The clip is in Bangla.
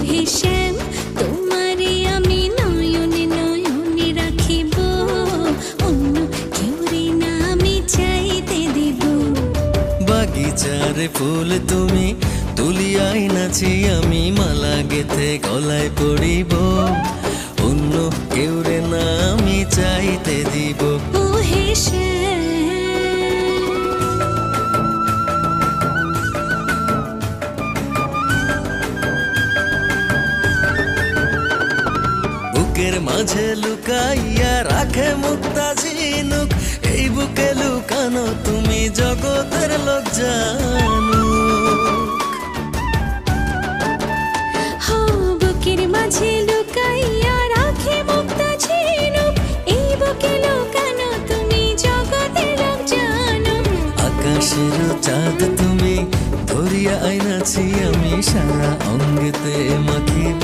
হে শ্যাম, তোমারে আমি নয়নে নয়নে রাখিব, অন্য কেউরে না আমি চাইতে দিব। বাগিচারে ফুল তুমি তুলিয়াই নাছি, আমি মালা গেথে গলায় পড়িব, অন্য কেউরে না আমি চাইতে দিব। ও হে শ্যাম, বুকের মাঝে লুকাইয়া রাখে মুক্তা ঝিনুক, এই বুকে লুকানো তুমি জগতের লোক জানুক। বুকের মাঝে লুকাইয়া রাখে মুক্তা ঝিনুক, এই বুকে লুকানো তুমি জগতের লোক জানো। আকাশের চাঁদ তুমি ধরিয়া আইনাছি, আমি সারা অঙ্গেতে মাখিব,